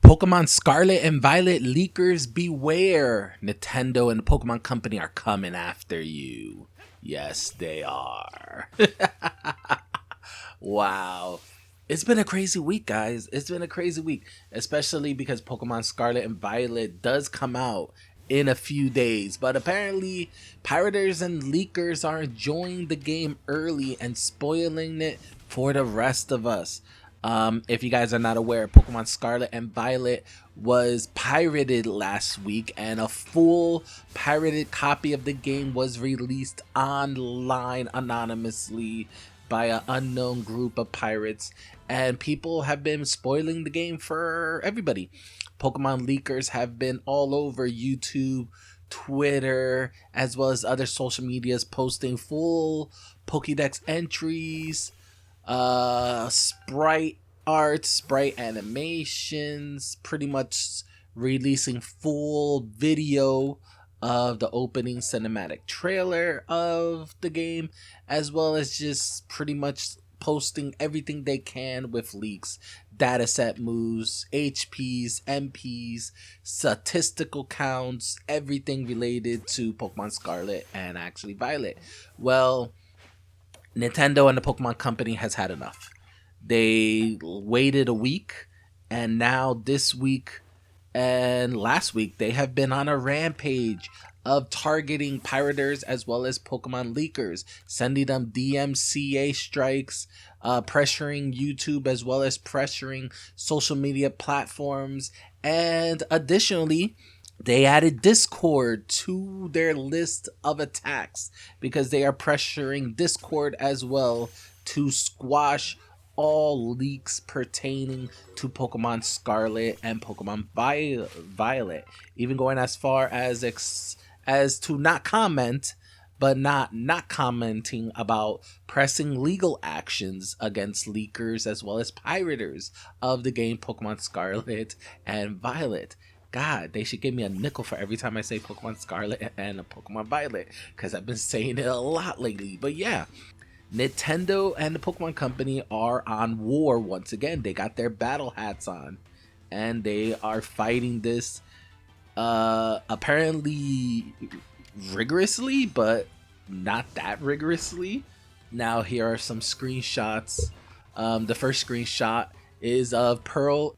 Pokemon Scarlet and Violet leakers beware. Nintendo and the Pokemon Company are coming after you. Yes, they are. Wow. It's been a crazy week, guys. It's been a crazy week, especially because Pokemon Scarlet and Violet does come out in a few days. But apparently, pirators and leakers are enjoying the game early and spoiling it for the rest of us. If you guys are not aware, Pokemon Scarlet and Violet was pirated last week, and a full pirated copy of the game was released online anonymously by an unknown group of pirates, and people have been spoiling the game for everybody. Pokemon leakers have been all over YouTube, Twitter, as well as other social medias, posting full Pokédex entries, sprite art, sprite animations, pretty much releasing full video of the opening cinematic trailer of the game, as well as just pretty much posting everything they can with leaks, dataset moves, HPs, MPs, statistical counts, everything related to Pokemon Scarlet and actually Violet. Well, Nintendo and the Pokemon Company has had enough. They waited a week, and now this week and last week they have been on a rampage of targeting pirators as well as Pokemon leakers, sending them DMCA strikes, pressuring YouTube as well as pressuring social media platforms, and additionally they added Discord to their list of attacks because they are pressuring Discord as well to squash all leaks pertaining to Pokemon Scarlet and Pokemon Violet, even going as far as to not comment, but not commenting about pressing legal actions against leakers as well as pirators of the game Pokemon Scarlet and Violet. God, they should give me a nickel for every time I say Pokemon Scarlet and Pokemon Violet, because I've been saying it a lot lately. But yeah, Nintendo and the Pokemon Company are on war once again. They got their battle hats on, and they are fighting this apparently rigorously, but not that rigorously. Now here are some screenshots. The first screenshot is of Pearl.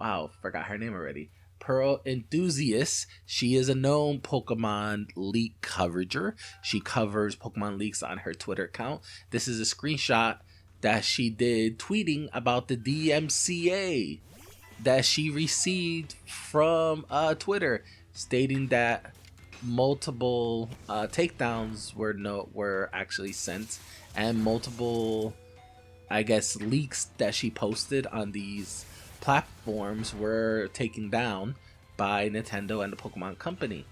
Wow, forgot her name already. Pearl Enthusiast. She is a known Pokemon leak coverager. She covers Pokemon leaks on her Twitter account. This is a screenshot that she did tweeting about the DMCA that she received from Twitter, stating that multiple takedowns were actually sent, and multiple, I guess, leaks that she posted on these platforms were taken down by Nintendo and the Pokemon Company.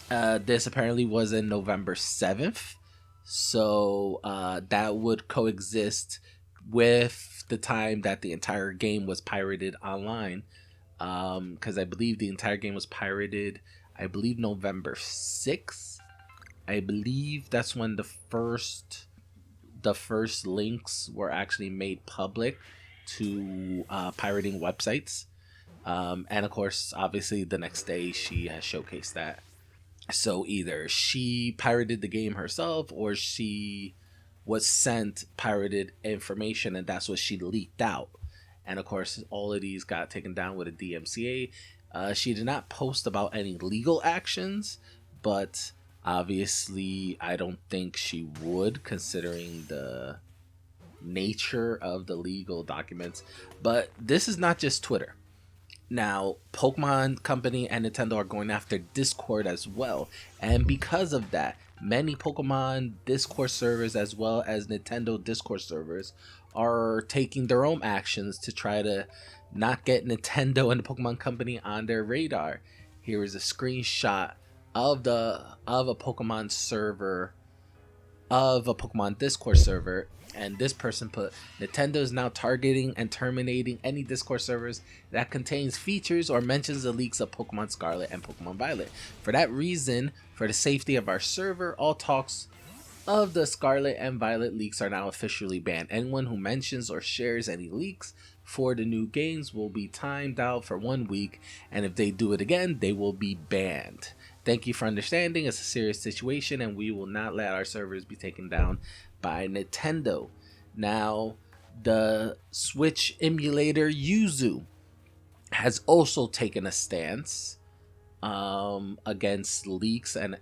This apparently was in November 7th, so that would coexist with the time that the entire game was pirated online, because I believe the entire game was pirated, I believe November 6th. I believe that's when the first links were actually made public to pirating websites, and of course obviously the next day she has showcased that. So either she pirated the game herself, or she was sent pirated information and that's what she leaked out, and of course all of these got taken down with a DMCA. She did not post about any legal actions, but obviously I don't think she would, considering the nature of the legal documents. But this is not just Twitter. Now, Pokemon Company and Nintendo are going after Discord as well, and because of that, many Pokemon Discord servers as well as Nintendo Discord servers are taking their own actions to try to not get Nintendo and the Pokemon Company on their radar. Here is a screenshot of a Pokemon server, of a Pokemon Discord server, and this person put, Nintendo is now targeting and terminating any Discord servers that contains features or mentions the leaks of Pokemon Scarlet and Pokemon Violet. For that reason, for the safety of our server, all talks of the Scarlet and Violet leaks are now officially banned. Anyone who mentions or shares any leaks for the new games will be timed out for 1 week, and if they do it again, they will be banned. Thank you for understanding. It's a serious situation, and we will not let our servers be taken down by Nintendo. Now, the Switch emulator Yuzu has also taken a stance against leaks and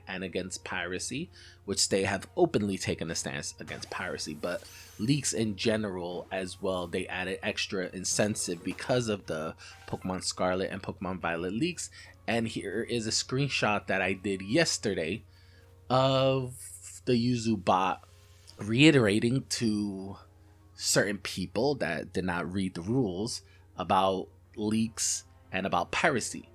against piracy, which they have openly taken a stance against piracy, but leaks in general as well. They added extra incentive because of the Pokemon Scarlet and Pokemon Violet leaks. And here is a screenshot that I did yesterday of the Yuzu bot reiterating to certain people that did not read the rules about leaks and about piracy.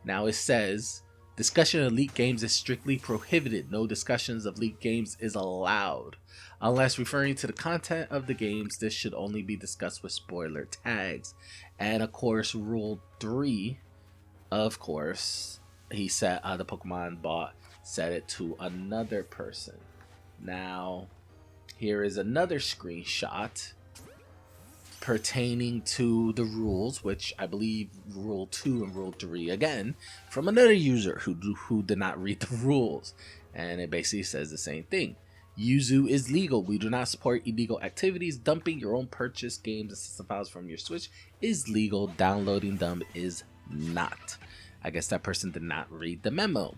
Now it says, discussion of leaked games is strictly prohibited. No discussions of leaked games is allowed. Unless referring to the content of the games, this should only be discussed with spoiler tags. And of course, rule 3, of course, he said, the Pokemon bot said it to another person. Now, here is another screenshot pertaining to the rules, which I believe rule 2 and rule 3 again, from another user who did not read the rules, and it basically says the same thing. Yuzu is legal. We do not support illegal activities. Dumping your own purchased games and system files from your Switch is legal. Downloading them is not. I guess that person did not read the memo.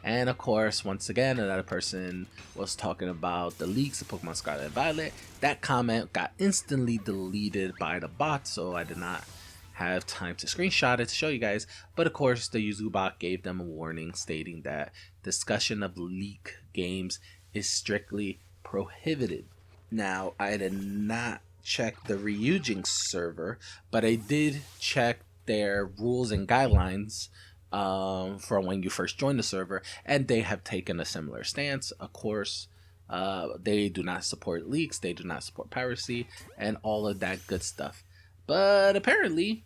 And of course, once again, another person was talking about the leaks of Pokemon Scarlet and Violet. That comment got instantly deleted by the bot, so I did not have time to screenshot it to show you guys. But of course, the Yuzu bot gave them a warning stating that discussion of leak games is strictly prohibited. Now, I did not check the Ryujin server, but I did check their rules and guidelines from when you first join the server, and they have taken a similar stance. Of course, they do not support leaks, they do not support piracy, and all of that good stuff. But apparently,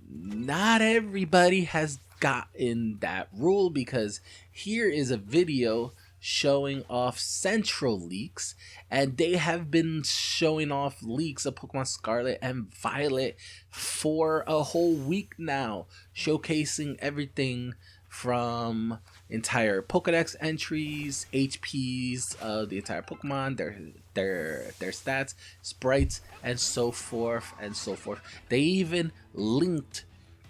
not everybody has gotten that rule, because here is a video showing off Central leaks, and they have been showing off leaks of Pokemon Scarlet and Violet for a whole week now, showcasing everything from entire Pokedex entries, HPs of the entire Pokemon, their stats, sprites, and so forth and so forth. They even linked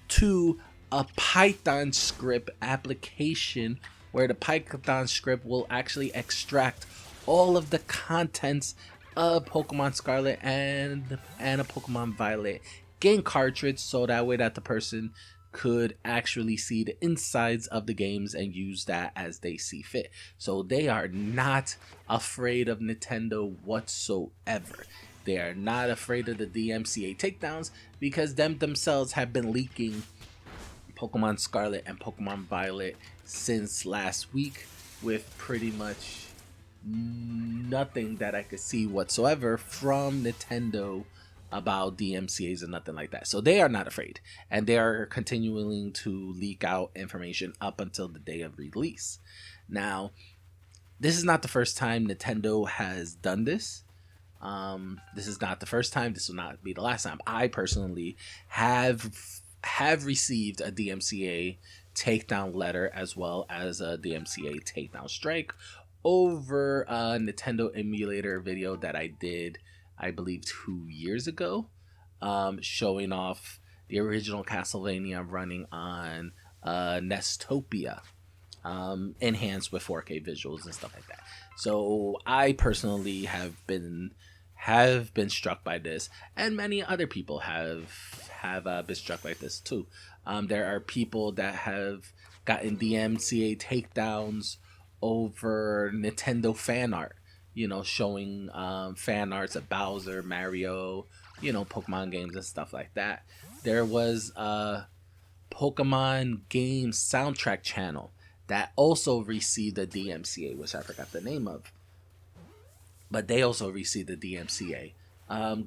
to a Python script application where the Python script will actually extract all of the contents of Pokemon Scarlet and a Pokemon Violet game cartridge, so that way that the person could actually see the insides of the games and use that as they see fit. So they are not afraid of Nintendo whatsoever. They are not afraid of the DMCA takedowns, because them themselves have been leaking Pokemon Scarlet and Pokemon Violet since last week with pretty much nothing that I could see whatsoever from Nintendo about DMCAs and nothing like that. So they are not afraid, and they are continuing to leak out information up until the day of release. Now, this is not the first time Nintendo has done this. This is not the first time. This will not be the last time. I personally have received a DMCA takedown letter as well as a DMCA takedown strike over a Nintendo emulator video that I did, I believe, 2 years ago, showing off the original Castlevania running on Nestopia, enhanced with 4K visuals and stuff like that. So I personally have been struck by this, and many other people have been struck by this too. There are people that have gotten DMCA takedowns over Nintendo fan art, showing fan arts of Bowser, Mario, Pokemon games and stuff like that. There was a Pokemon game soundtrack channel that also received a DMCA, which I forgot the name of, but they also received a DMCA,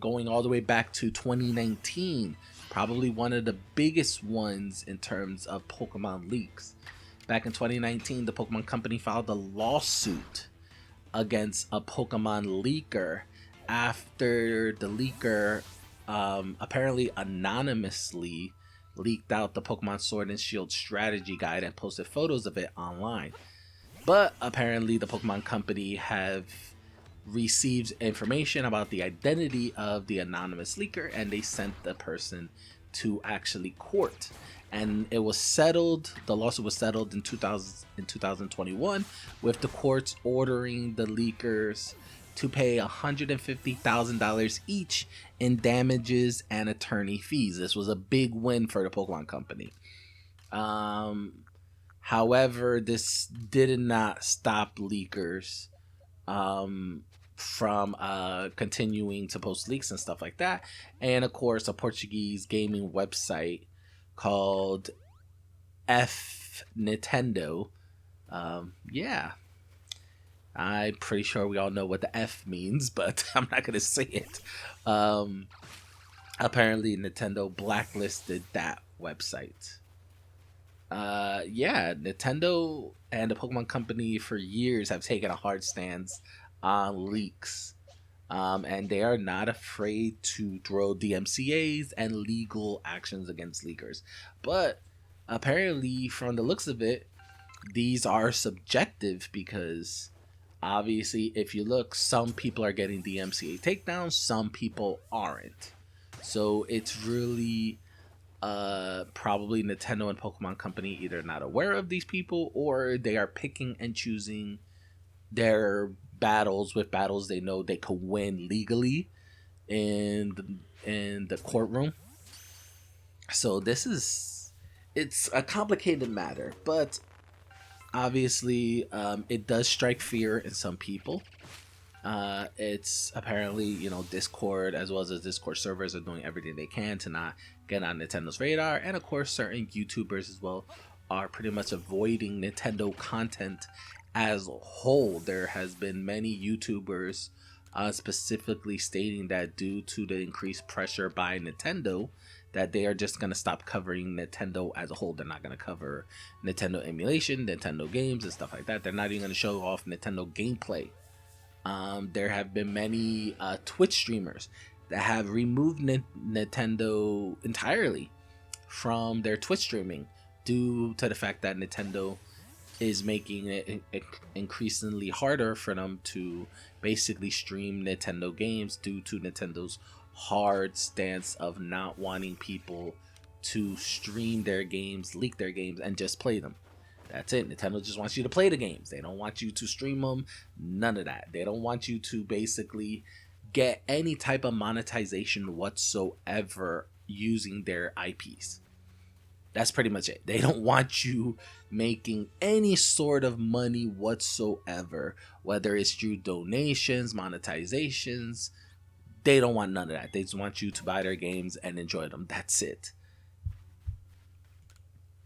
going all the way back to 2019, probably one of the biggest ones in terms of Pokemon leaks. Back in 2019, the Pokémon Company filed a lawsuit against a Pokemon leaker after the leaker apparently anonymously leaked out the Pokemon Sword and Shield strategy guide and posted photos of it online. But apparently the Pokemon Company have received information about the identity of the anonymous leaker, and they sent the person to actually court. And it was settled, the lawsuit was settled in 2021, with the courts ordering the leakers to pay $150,000 each in damages and attorney fees. This was a big win for the Pokemon Company. However, this did not stop leakers from continuing to post leaks and stuff like that. And of course, a Portuguese gaming website called F Nintendo. Yeah, I'm pretty sure we all know what the F means, but I'm not gonna say it. Apparently Nintendo blacklisted that website. Yeah, Nintendo and the Pokemon Company for years have taken a hard stance on leaks. And they are not afraid to throw DMCAs and legal actions against leakers. But apparently, from the looks of it, these are subjective, because obviously, if you look, some people are getting DMCA takedowns, some people aren't. So it's really probably Nintendo and Pokemon Company either not aware of these people, or they are picking and choosing their battles with battles they know they could win legally in the courtroom. So it's a complicated matter, but obviously it does strike fear in some people. It's apparently, Discord, as well as the Discord servers, are doing everything they can to not get on Nintendo's radar, and of course certain YouTubers as well are pretty much avoiding Nintendo content as a whole. There has been many YouTubers specifically stating that due to the increased pressure by Nintendo, that they are just going to stop covering Nintendo as a whole. They're not going to cover Nintendo emulation, Nintendo games, and stuff like that. They're not even going to show off Nintendo gameplay. There have been many Twitch streamers that have removed Nintendo entirely from their Twitch streaming due to the fact that Nintendo is making it increasingly harder for them to basically stream Nintendo games due to Nintendo's hard stance of not wanting people to stream their games, leak their games, and just play them. That's it. Nintendo just wants you to play the games. They don't want you to stream them. None of that. They don't want you to basically get any type of monetization whatsoever using their IPs. That's pretty much it. They don't want you making any sort of money whatsoever, whether it's through donations, monetizations. They don't want none of that. They just want you to buy their games and enjoy them. That's it.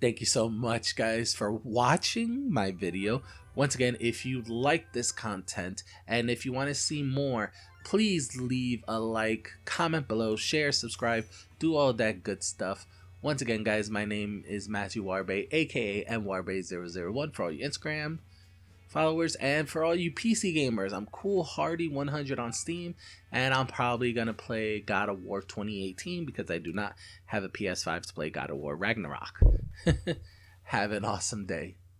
Thank you so much, guys, for watching my video. Once again, if you like this content and if you want to see more, please leave a like, comment below, share, subscribe, do all that good stuff. Once again, guys, my name is Matthew Warbe, aka MWarbe001 for all you Instagram followers, and for all you PC gamers, I'm CoolHardy100 on Steam, and I'm probably gonna play God of War 2018 because I do not have a PS5 to play God of War Ragnarok. Have an awesome day.